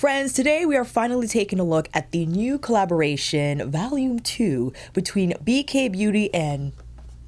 friends, today we are finally taking a look at the new collaboration, Volume 2, between BK Beauty and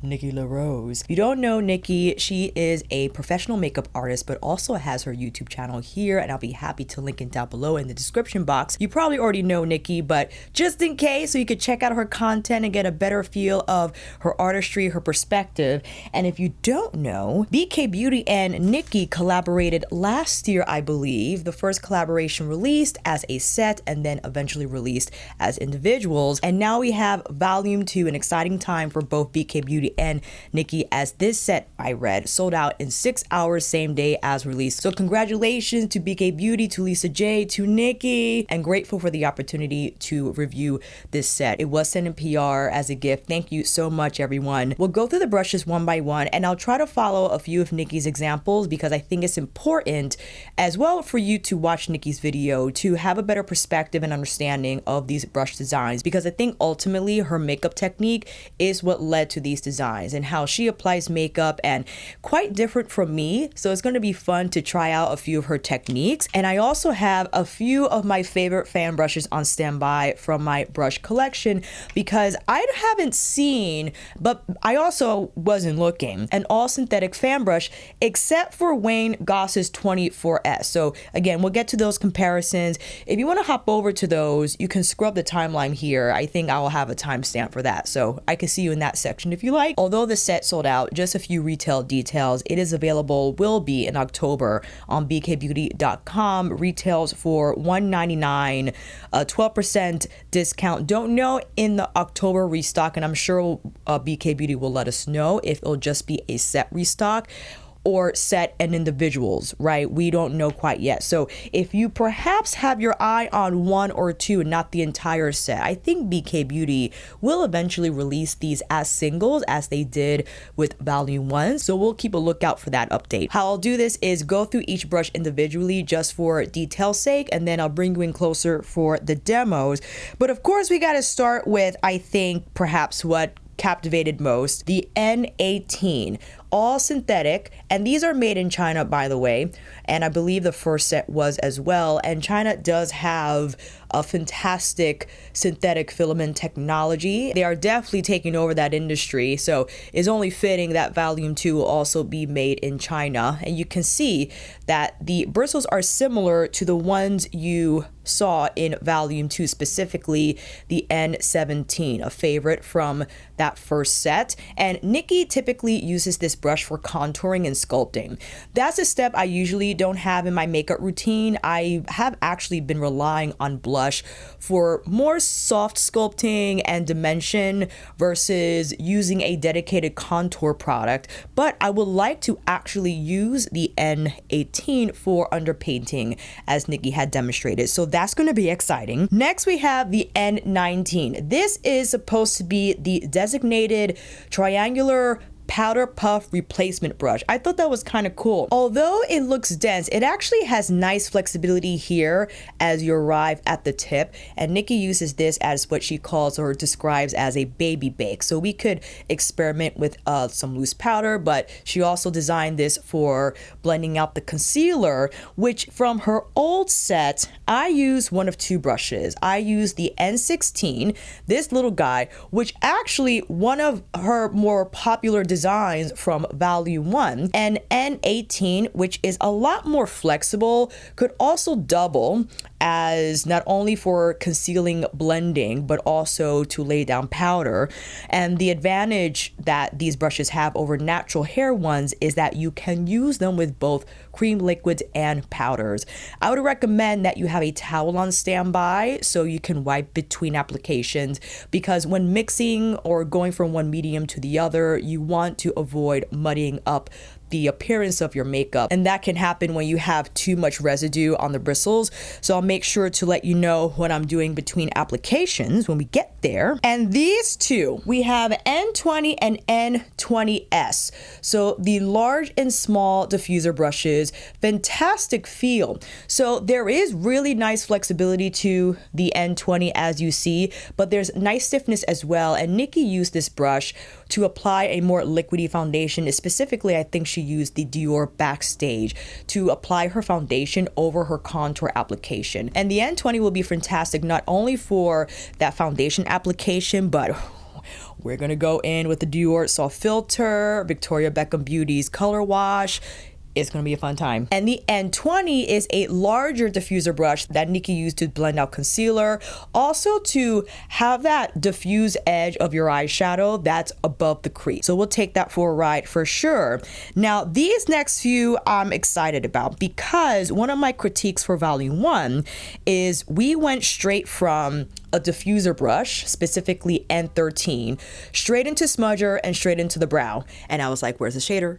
Nikki LaRose. If you don't know Nikki, she is a professional makeup artist, but also has her YouTube channel here, and I'll be happy to link it down below in the description box. You probably already know Nikki, but just in case, so you could check out her content and get a better feel of her artistry, her perspective. And if you don't know, BK Beauty and Nikki collaborated last year, I believe. The first collaboration released as a set and then eventually released as individuals. And now we have Volume 2, an exciting time for both BK Beauty and Nikki, as this set, I read, sold out in 6 hours same day as release. So congratulations to BK Beauty, to Lisa J, to Nikki, and grateful for the opportunity to review this set. It was sent in PR as a gift. Thank you so much, everyone. We'll go through the brushes one by one, and I'll try to follow a few of Nikki's examples because I think it's important as well for you to watch Nikki's video to have a better perspective and understanding of these brush designs, because I think ultimately her makeup technique is what led to these designs and how she applies makeup, and quite different from me. So it's going to be fun to try out a few of her techniques. And I also have a few of my favorite fan brushes on standby from my brush collection, because I haven't seen, but I also wasn't looking, an all synthetic fan brush except for Wayne Goss's 24S. So again, we'll get to those comparisons. If you want to hop over to those, you can scrub the timeline here. I think I'll have a timestamp for that, so I can see you in that section if you like. Although the set sold out, just a few retail details. It is available, will be in October on bkbeauty.com. Retails for $199, a 12% discount. Don't know in the October restock, and I'm sure BK Beauty will let us know if it'll just be a set restock or set and individuals, right? We don't know quite yet. So if you perhaps have your eye on one or two and not the entire set, I think BK Beauty will eventually release these as singles as they did with Volume 1. So we'll keep a lookout for that update. How I'll do this is go through each brush individually just for detail's sake, and then I'll bring you in closer for the demos. But of course, we gotta start with, I think, perhaps what captivated most, the N18, all synthetic, and these are made in China, by the way, and I believe the first set was as well. And China does have a fantastic synthetic filament technology. They are definitely taking over that industry, so it's only fitting that Volume 2 will also be made in China. And you can see that the bristles are similar to the ones you saw in Volume 2, specifically the N17, a favorite from that first set. And Nikki typically uses this brush for contouring and sculpting. That's a step I usually don't have in my makeup routine. I have actually been relying on blush for more soft sculpting and dimension versus using a dedicated contour product, but I would like to actually use the N18 for underpainting, as Nikki had demonstrated. So that's going to be exciting. Next, we have the N19. This is supposed to be the designated triangular powder puff replacement brush. I thought that was kind of cool. Although it looks dense, it actually has nice flexibility here as you arrive at the tip. And Nikki uses this as what she calls or describes as a baby bake. So we could experiment with some loose powder, but she also designed this for blending out the concealer, which from her old set, I used one of two brushes. I used the N16, this little guy, which actually one of her more popular designs from Volume 1, and N18, which is a lot more flexible, could also double as not only for concealing blending, but also to lay down powder. And the advantage that these brushes have over natural hair ones is that you can use them with both cream liquids and powders. I would recommend that you have a towel on standby so you can wipe between applications, because when mixing or going from one medium to the other, you want to avoid muddying up the appearance of your makeup, and that can happen when you have too much residue on the bristles. So I'll make sure to let you know what I'm doing between applications when we get there. And these two, we have N20 and N20S. So the large and small diffuser brushes, fantastic feel. So there is really nice flexibility to the N20, as you see, but there's nice stiffness as well. And Nikki used this brush to apply a more liquidy foundation. Specifically, I think she she used the Dior Backstage to apply her foundation over her contour application. And the N20 will be fantastic not only for that foundation application, but we're gonna go in with the Dior Soft Filter, Victoria Beckham Beauty's Color Wash. It's gonna be a fun time. And the N20 is a larger diffuser brush that Nikki used to blend out concealer. Also to have that diffuse edge of your eyeshadow that's above the crease. So we'll take that for a ride for sure. Now, these next few I'm excited about because one of my critiques for Volume 1 is we went straight from a diffuser brush, specifically N13, straight into smudger and straight into the brow. And I was like, where's the shader?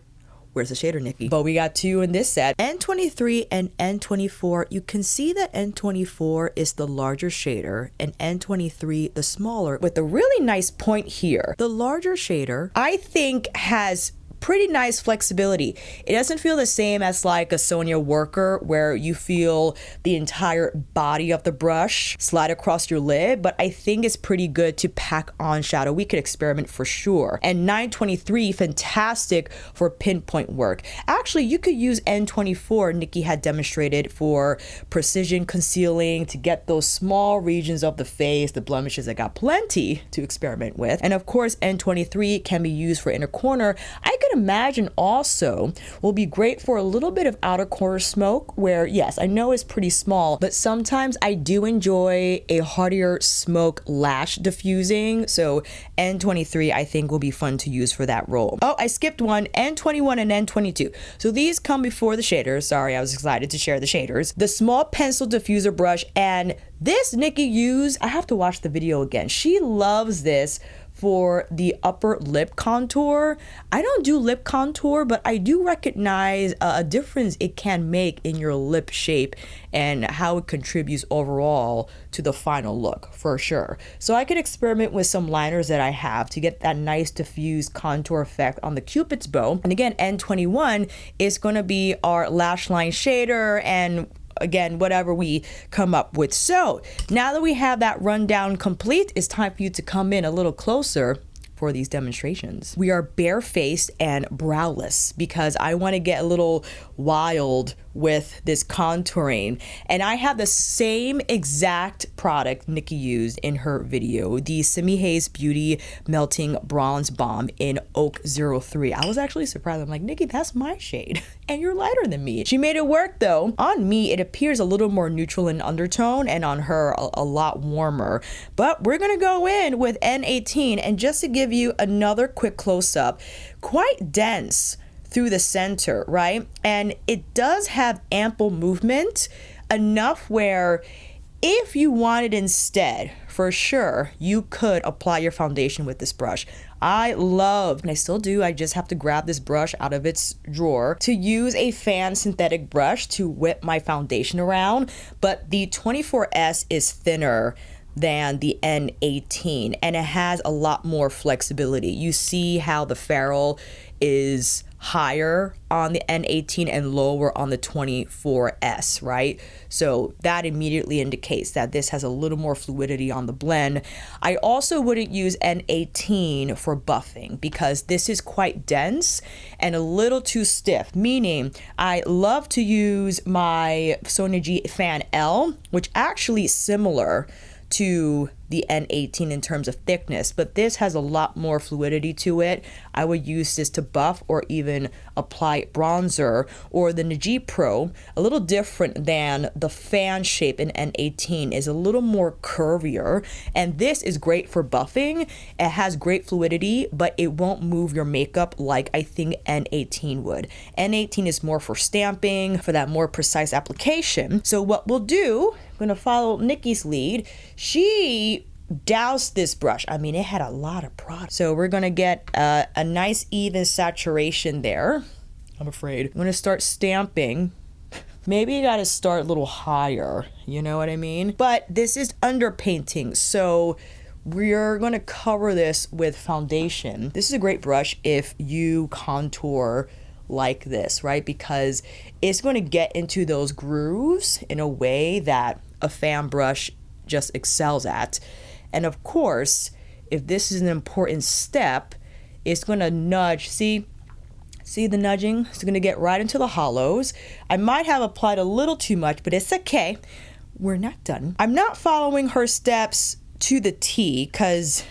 Where's the shader, Nikki? But we got two in this set. N23 and N24. You can see that N24 is the larger shader and N23 the smaller, with a really nice point here. The larger shader, I think, has pretty nice flexibility. It doesn't feel the same as like a Sonia Worker where you feel the entire body of the brush slide across your lid, but I think it's pretty good to pack on shadow. We could experiment for sure. And 923, fantastic for pinpoint work. Actually, you could use N24, Nikki had demonstrated, for precision concealing to get those small regions of the face, the blemishes. I got plenty to experiment with. And of course, N23 can be used for inner corner. I could imagine also will be great for a little bit of outer corner smoke where, yes, I know it's pretty small, but sometimes I do enjoy a heartier smoke lash diffusing. So N23 I think will be fun to use for that role. Oh, I skipped one, N21 and N22. So these come before the shaders. Sorry, I was excited to share the shaders. The small pencil diffuser brush, and this Nikki used, I have to watch the video again. She loves this for the upper lip contour. I don't do lip contour, but I do recognize a difference it can make in your lip shape and how it contributes overall to the final look for sure. So I could experiment with some liners that I have to get that nice diffused contour effect on the Cupid's bow. And again, N21 is gonna be our lash line shader and again, whatever we come up with. So now that we have that rundown complete, it's time for you to come in a little closer for these demonstrations. We are barefaced and browless because I want to get a little wild with this contouring. And I have the same exact product Nikki used in her video, the Simihaze Beauty Melting Bronze Balm in Oak 03. I was actually surprised. I'm like, Nikki, that's my shade and you're lighter than me. She made it work though. On me, it appears a little more neutral in undertone, and on her, a lot warmer. But we're gonna go in with N18, and just to give you another quick close-up, quite dense through the center, right? And it does have ample movement, enough where if you wanted instead, for sure, you could apply your foundation with this brush. I love, and I still do, I just have to grab this brush out of its drawer to use a fan synthetic brush to whip my foundation around, but the 24S is thinner than the N18 and it has a lot more flexibility. You see how the ferrule is higher on the N18 and lower on the 24S, right? So that immediately indicates that this has a little more fluidity on the blend. I also wouldn't use N18 for buffing because this is quite dense and a little too stiff, meaning I love to use my Sonia G Fan L, which actually is similar to the N18 in terms of thickness, but this has a lot more fluidity to it. I would use this to buff or even apply bronzer, or the Najee Pro, a little different than the fan shape in N18, is a little more curvier, and this is great for buffing. It has great fluidity, but it won't move your makeup like I think N18 would. N18 is more for stamping, for that more precise application. So what we'll do, I'm gonna follow Nikki's lead. She doused this brush. I mean, it had a lot of product. So we're gonna get a nice even saturation there. I'm afraid. I'm gonna start stamping. Maybe you gotta start a little higher, you know what I mean? But this is underpainting, so we're gonna cover this with foundation. This is a great brush if you contour like this, right? Because it's gonna get into those grooves in a way that a fan brush just excels at. And of course, if this is an important step, it's gonna nudge, see See the nudging? It's gonna get right into the hollows. I might have applied a little too much, but it's okay. We're not done. I'm not following her steps to the T because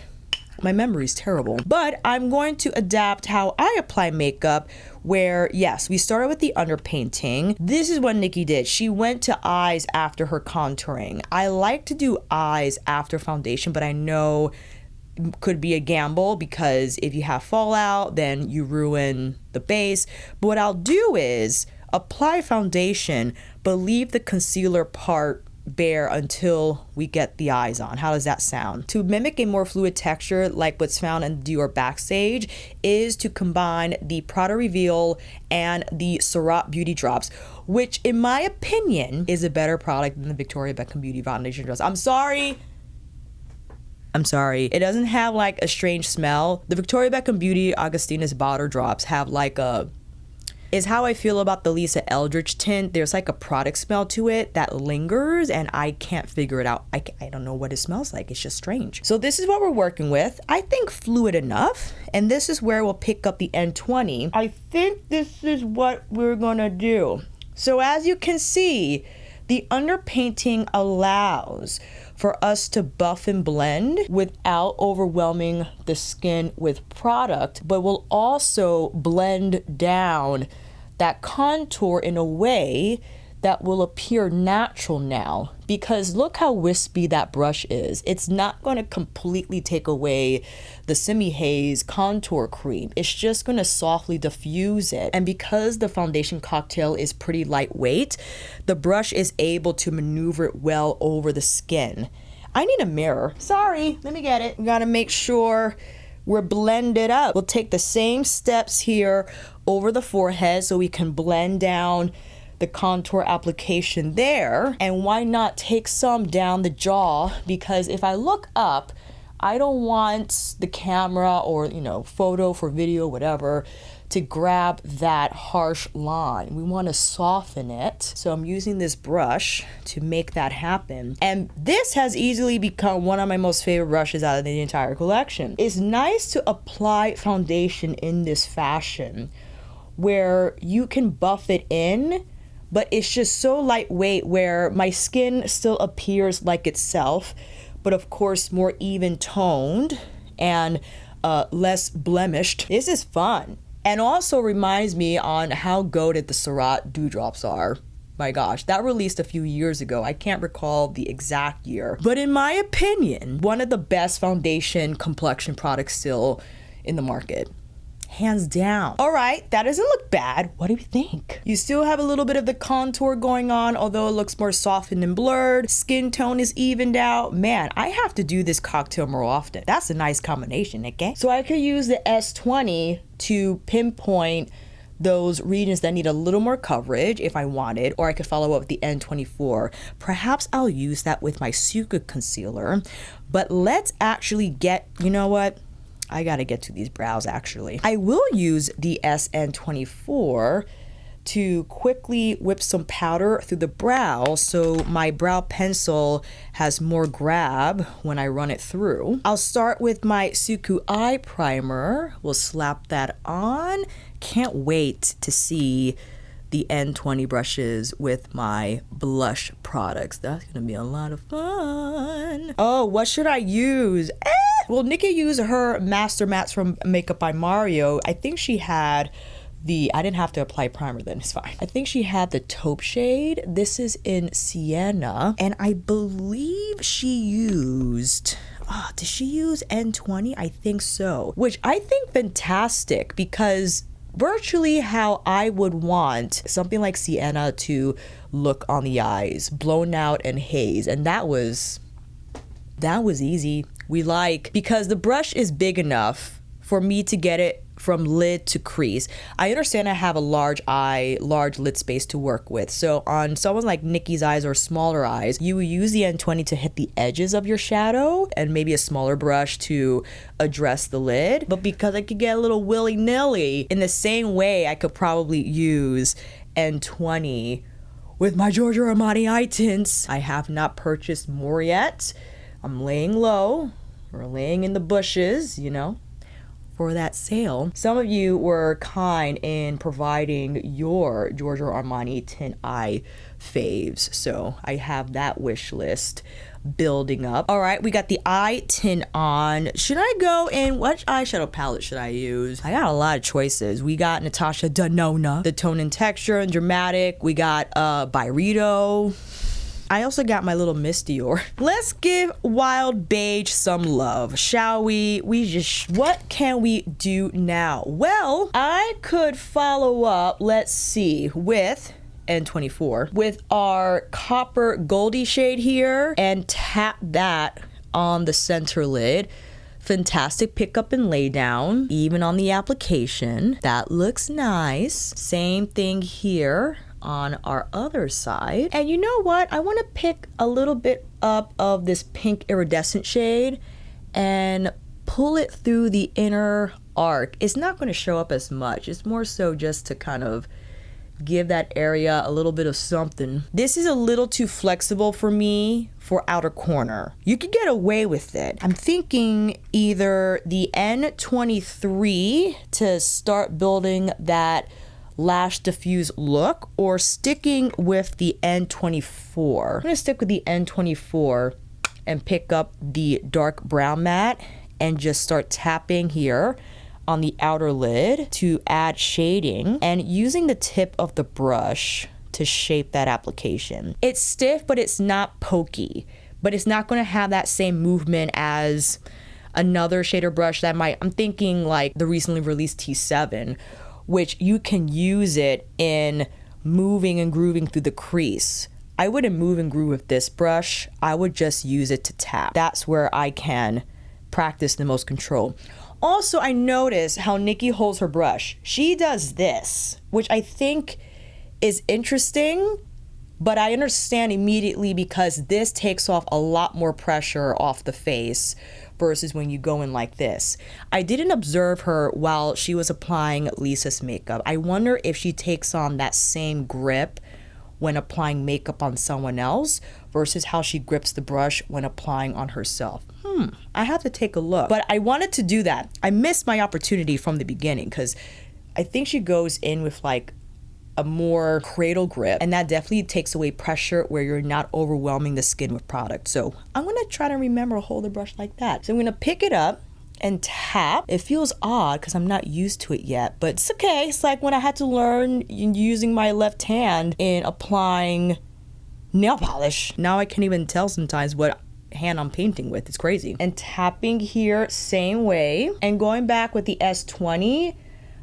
my memory is terrible, but I'm going to adapt how I apply makeup where, yes, we started with the underpainting. This is what Nikki did. She went to eyes after her contouring. I like to do eyes after foundation, but I know could be a gamble because if you have fallout, then you ruin the base. But what I'll do is apply foundation, but leave the concealer part bare until we get the eyes on. How does that sound? To mimic a more fluid texture like what's found in Dior Backstage is to combine the Prada Reveal and the Surratt Beauty Drops, which in my opinion is a better product than the Victoria Beckham Beauty Foundation Drops. I'm sorry. It doesn't have like a strange smell. The Victoria Beckham Beauty Augustinus Bauder Drops have like a, is how I feel about the Lisa Eldridge tint. There's like a product smell to it that lingers and I can't figure it out. I don't know what it smells like. It's just strange. So this is what we're working with. I think fluid enough. And this is where we'll pick up the N20. I think this is what we're gonna do. So as you can see, the underpainting allows for us to buff and blend without overwhelming the skin with product, but will also blend down that contour in a way that will appear natural now. Because look how wispy that brush is. It's not going to completely take away the Simihaze contour cream. It's just going to softly diffuse it. And because the foundation cocktail is pretty lightweight, the brush is able to maneuver it well over the skin. I need a mirror. Sorry, let me get it. We got to make sure we're blended up. We'll take the same steps here over the forehead so we can blend down the contour application there. And why not take some down the jaw? Because if I look up, I don't want the camera or, photo for video, whatever, to grab that harsh line. We want to soften it. So I'm using this brush to make that happen. And this has easily become one of my most favorite brushes out of the entire collection. It's nice to apply foundation in this fashion where you can buff it in, but it's just so lightweight where my skin still appears like itself, but of course more even toned and less blemished. This is fun. And also reminds me on how goated the Surratt dewdrops are. My gosh, that released a few years ago. I can't recall the exact year. But in my opinion, one of the best foundation complexion products still in the market. Hands down. All right, that doesn't look bad. What do you think? You still have a little bit of the contour going on, although it looks more softened and blurred. Skin tone is evened out. Man, I have to do this cocktail more often. That's a nice combination, okay? So I could use the S20 to pinpoint those regions that need a little more coverage if I wanted, or I could follow up with the N24. Perhaps I'll use that with my Suqqu concealer, but let's actually get, you know what? I gotta get to these brows actually. I will use the SN24 to quickly whip some powder through the brow so my brow pencil has more grab when I run it through. I'll start with my Suqqu eye primer. We'll slap that on. Can't wait to see the N20 brushes with my blush products. That's gonna be a lot of fun. Oh, what should I use? Well, Nikki used her Master Mats from Makeup by Mario. I think she had I didn't have to apply primer then, it's fine. I think she had the taupe shade. This is in Sienna. And I believe she used, did she use N20? I think so. Which I think fantastic because virtually how I would want something like Sienna to look on the eyes, blown out and haze. And that was easy. Because the brush is big enough for me to get it from lid to crease. I understand I have a large lid space to work with. So on someone like Nikki's eyes or smaller eyes, you use the N20 to hit the edges of your shadow and maybe a smaller brush to address the lid. But because I could get a little willy-nilly, in the same way I could probably use N20 with my Giorgio Armani eye tints. I have not purchased more yet. I'm laying low or laying in the bushes, for that sale. Some of you were kind in providing your Giorgio Armani Tint Eye faves, so I have that wish list building up. All right, we got the eye tint on. Should I go in, what eyeshadow palette should I use? I got a lot of choices. We got Natasha Denona, the Tone and Texture and Dramatic. We got Byredo. I also got my little Miss Dior. Let's give Wild Beige some love, shall we? What can we do now? Well, I could follow up, let's see, with N24 with our copper goldy shade here and tap that on the center lid. Fantastic pickup and lay down, even on the application. That looks nice. Same thing here on our other side. And you know what? I want to pick a little bit up of this pink iridescent shade and pull it through the inner arc. It's not going to show up as much. It's more so just to kind of give that area a little bit of something. This is a little too flexible for me for outer corner. You could get away with it. I'm thinking either the N23 to start building that lash diffuse look or sticking with the N24. I'm gonna stick with the N24 and pick up the dark brown matte and just start tapping here on the outer lid to add shading and using the tip of the brush to shape that application. It's stiff, but it's not pokey, but it's not gonna have that same movement as another shader brush that I'm thinking like the recently released T7, which you can use it in moving and grooving through the crease. I wouldn't move and groove with this brush. I would just use it to tap. That's where I can practice the most control. Also, I notice how Nikki holds her brush. She does this, which I think is interesting, but I understand immediately because this takes off a lot more pressure off the face versus when you go in like this. I didn't observe her while she was applying Lisa's makeup. I wonder if she takes on that same grip when applying makeup on someone else versus how she grips the brush when applying on herself. I have to take a look. But I wanted to do that. I missed my opportunity from the beginning because I think she goes in with like a more cradle grip, and that definitely takes away pressure where you're not overwhelming the skin with product. So I'm gonna try to remember to hold the brush like that. So I'm gonna pick it up and tap. It feels odd because I'm not used to it yet, but it's okay. It's like when I had to learn using my left hand in applying nail polish. Now I can't even tell sometimes what hand I'm painting with. It's crazy. And tapping here same way and going back with the S20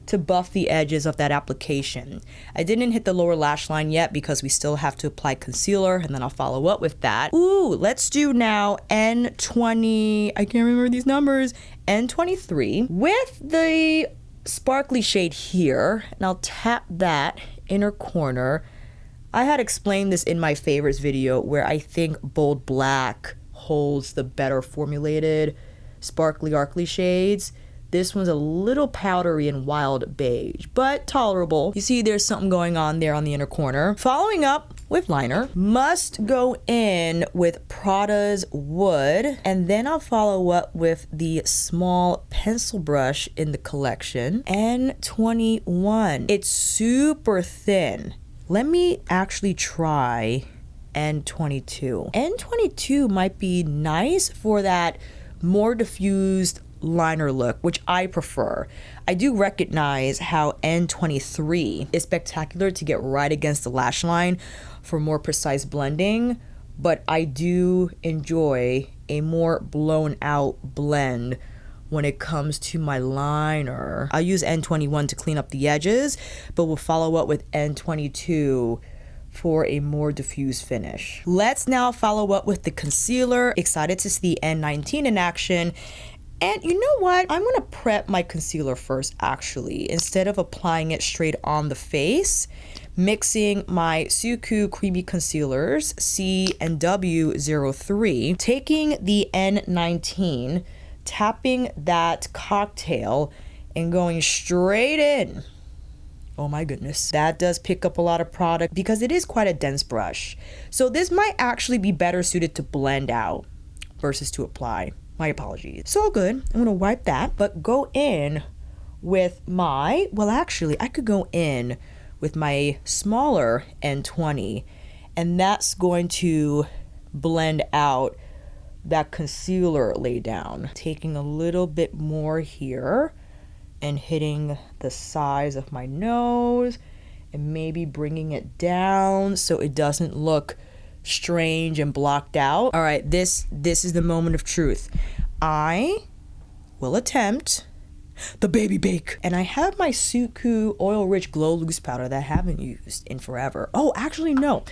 to buff the edges of that application. I didn't hit the lower lash line yet because we still have to apply concealer, and then I'll follow up with that. Ooh, let's do now N20, I can't remember these numbers, N23 with the sparkly shade here, and I'll tap that inner corner. I had explained this in my favorites video where I think bold black holds the better formulated sparkly arcly shades. This one's a little powdery and wild beige, but tolerable. You see there's something going on there on the inner corner. Following up with liner, must go in with Prada's Wood, and then I'll follow up with the small pencil brush in the collection, N21. It's super thin. Let me actually try N22. N22 might be nice for that more diffused liner look, which I prefer. I do recognize how N23 is spectacular to get right against the lash line for more precise blending, but I do enjoy a more blown out blend when it comes to my liner. I'll use N21 to clean up the edges, but we'll follow up with N22 for a more diffuse finish. Let's now follow up with the concealer. Excited to see the N19 in action. And you know what? I'm gonna prep my concealer first, actually, instead of applying it straight on the face. Mixing my Suqqu Creamy Concealers, C and W03, taking the N19, tapping that cocktail, and going straight in. Oh my goodness. That does pick up a lot of product because it is quite a dense brush. So this might actually be better suited to blend out versus to apply. My apologies. So good. I'm gonna wipe that, but go in with my, well, actually, I could go in with my smaller N20, and that's going to blend out that concealer lay down. Taking a little bit more here and hitting the sides of my nose and maybe bringing it down so it doesn't look strange and blocked out. All right, this is the moment of truth. I will attempt the baby bake. And I have my Suqqu Oil Rich Glow Loose Powder that I haven't used in forever. Oh, actually, no.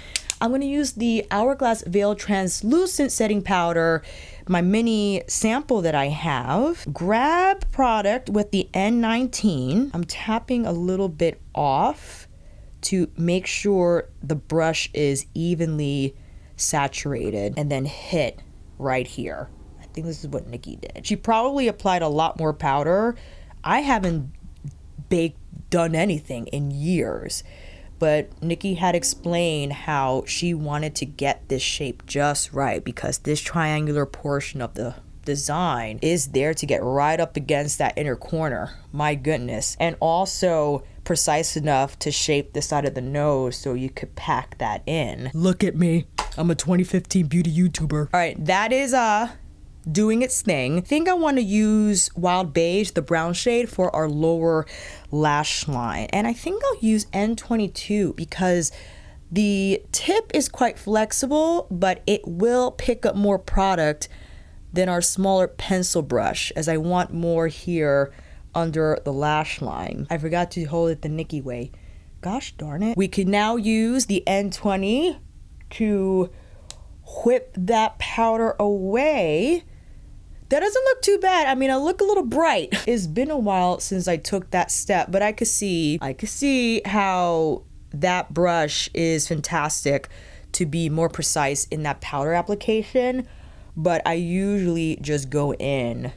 I'm going to use the Hourglass Veil Translucent Setting Powder, my mini sample that I have. Grab product with the N19. I'm tapping a little bit off to make sure the brush is evenly saturated, and then hit right here. I think this is what Nikki did. She probably applied a lot more powder. I haven't done anything in years, but Nikki had explained how she wanted to get this shape just right because this triangular portion of the design is there to get right up against that inner corner. My goodness. And also precise enough to shape the side of the nose so you could pack that in. Look at me. I'm a 2015 beauty YouTuber. All right, that is doing its thing. I think I want to use Wild Beige, the brown shade, for our lower lash line. And I think I'll use N22 because the tip is quite flexible, but it will pick up more product than our smaller pencil brush, as I want more here under the lash line. I forgot to hold it the Nikki way. Gosh darn it. We can now use the N20 to whip that powder away. That doesn't look too bad. I mean, I look a little bright. It's been a while since I took that step, but I could see how that brush is fantastic to be more precise in that powder application. But I usually just go in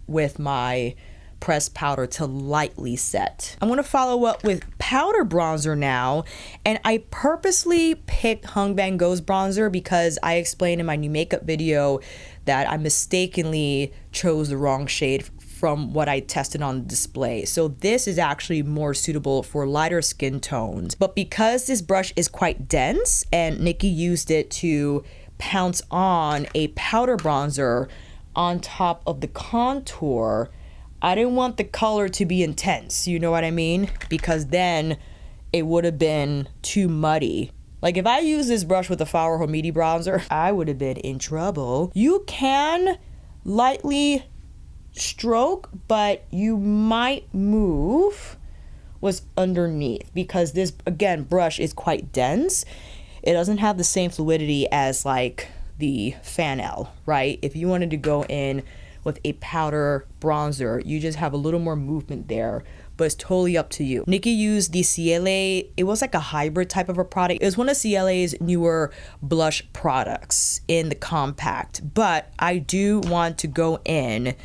with my pressed powder to lightly set. I'm gonna follow up with powder bronzer now, and I purposely picked Vanngo's bronzer because I explained in my new makeup video that I mistakenly chose the wrong shade from what I tested on display. So this is actually more suitable for lighter skin tones. But because this brush is quite dense and Nikki used it to pounce on a powder bronzer on top of the contour, I didn't want the color to be intense, you know what I mean? Because then it would have been too muddy. Like if I use this brush with a Flower Homidi bronzer, I would have been in trouble. You can lightly stroke, but you might move what's underneath because this, again, brush is quite dense. It doesn't have the same fluidity as like the Fan L, right? If you wanted to go in with a powder bronzer, you just have a little more movement there, but it's totally up to you. Nikki used the Ciele. It was like a hybrid type of a product. It was one of Ciele's newer blush products in the compact, but I do want to go in.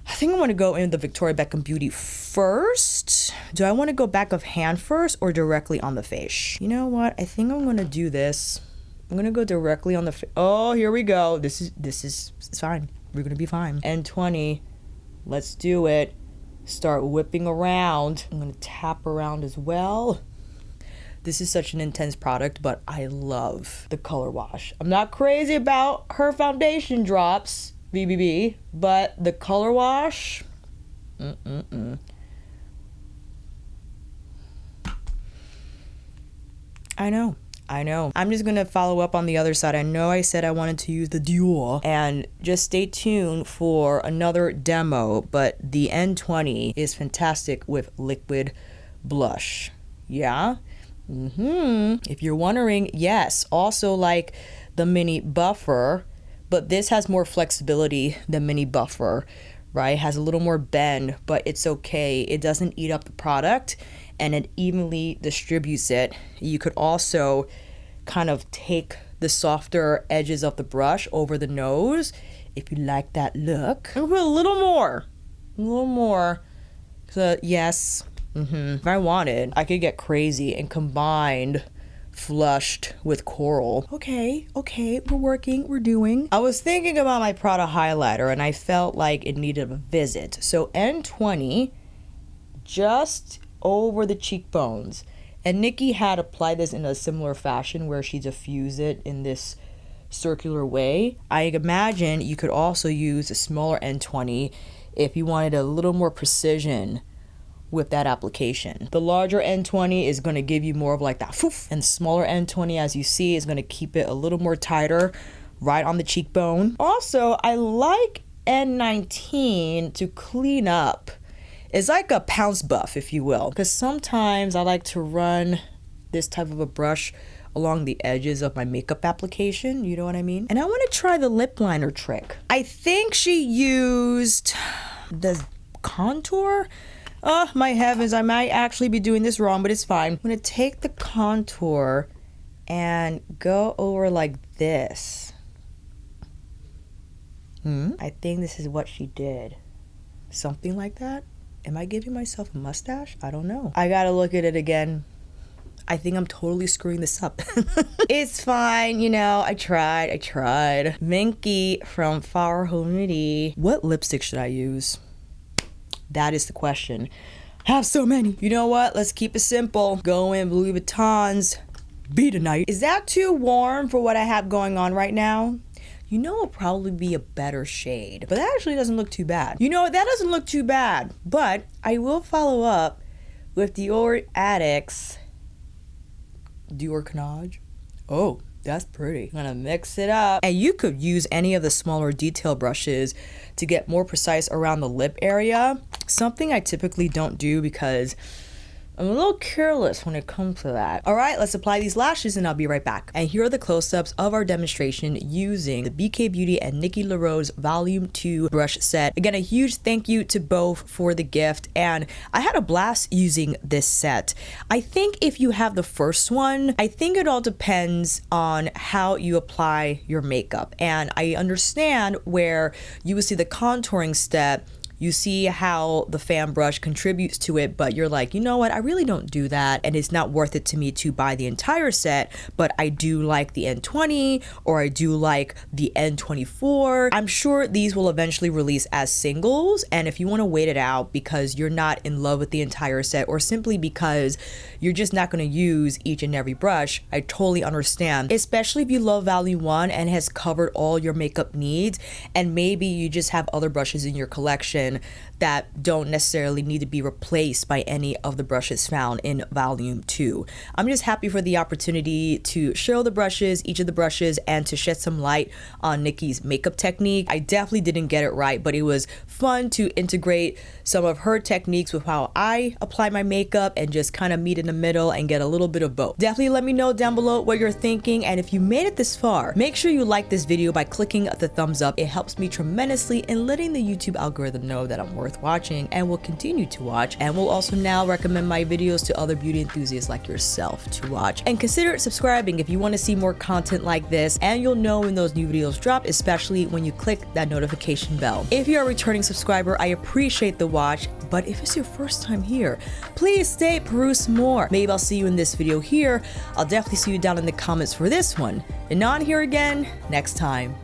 I think I want to go in the Victoria Beckham Beauty first. Do I want to go back of hand first or directly on the face? You know what? I think I'm going to do this. I'm going to go directly on the face. Oh, here we go. This is it's fine. We're going to be fine. N20. Let's do it. Start whipping around. I'm going to tap around as well. This is such an intense product, but I love the color wash. I'm not crazy about her foundation drops, BBB, but the color wash, I know. I'm just gonna follow up on the other side. I know I said I wanted to use the Dior, and just stay tuned for another demo, but the N20 is fantastic with liquid blush. Yeah? If you're wondering, yes, also like the mini buffer, but this has more flexibility than mini buffer, right? It has a little more bend, but it's okay. It doesn't eat up the product and it evenly distributes it. You could also kind of take the softer edges of the brush over the nose if you like that look. And put a little more. So yes, if I wanted, I could get crazy and combined flushed with coral. Okay, we're doing. I was thinking about my Prada highlighter and I felt like it needed a visit. So N20 just over the cheekbones. And Nikki had applied this in a similar fashion where she diffused it in this circular way. I imagine you could also use a smaller N20 if you wanted a little more precision with that application. The larger N20 is going to give you more of like that foof, and the smaller N20, as you see, is going to keep it a little more tighter right on the cheekbone. Also, I like N19 to clean up. It's like a pounce buff, if you will, because sometimes I like to run this type of a brush along the edges of my makeup application, you know what I mean? And I want to try the lip liner trick. I think she used the contour. Oh my heavens, I might actually be doing this wrong, but it's fine. I'm gonna take the contour and go over like this. I think this is what she did. Something like that? Am I giving myself a mustache? I don't know. I gotta look at it again. I think I'm totally screwing this up. It's fine, you know, I tried. Minky from FAVS. What lipstick should I use? That is the question. I have so many. You know what? Let's keep it simple. Go in Louis Vuitton's Be Tonight. Is that too warm for what I have going on right now? You know, it'll probably be a better shade, but that actually doesn't look too bad. You know, that doesn't look too bad, but I will follow up with Dior Addicts. Dior Canage. Oh, that's pretty. I'm gonna mix it up. And you could use any of the smaller detail brushes to get more precise around the lip area. Something I typically don't do because I'm a little careless when it comes to that. All right, let's apply these lashes and I'll be right back. And here are the close-ups of our demonstration using the BK Beauty and Nikki LaRose Volume 2 brush set. Again, a huge thank you to both for the gift, and I had a blast using this set. I think if you have the first one, I think it all depends on how you apply your makeup. And I understand where you would see the contouring step, you see how the fan brush contributes to it, but you're like, you know what, I really don't do that, and it's not worth it to me to buy the entire set, but I do like the N20, or I do like the N24. I'm sure these will eventually release as singles, and if you want to wait it out because you're not in love with the entire set, or simply because you're just not going to use each and every brush, I totally understand, especially if you love Volume 1 and has covered all your makeup needs, and maybe you just have other brushes in your collection that don't necessarily need to be replaced by any of the brushes found in Volume 2. I'm just happy for the opportunity to show the brushes, each of the brushes, and to shed some light on Nikki's makeup technique. I definitely didn't get it right, but it was fun to integrate some of her techniques with how I apply my makeup and just kind of meet in the middle and get a little bit of both. Definitely let me know down below what you're thinking, and if you made it this far, make sure you like this video by clicking the thumbs up. It helps me tremendously in letting the YouTube algorithm know that I'm worth watching and will continue to watch, and will also now recommend my videos to other beauty enthusiasts like yourself to watch. And consider subscribing if you want to see more content like this, and you'll know when those new videos drop, especially when you click that notification bell. If you're a returning subscriber, I appreciate the watch, but if it's your first time here, please stay, peruse more. Maybe I'll see you in this video here. I'll definitely see you down in the comments for this one, and on here again next time.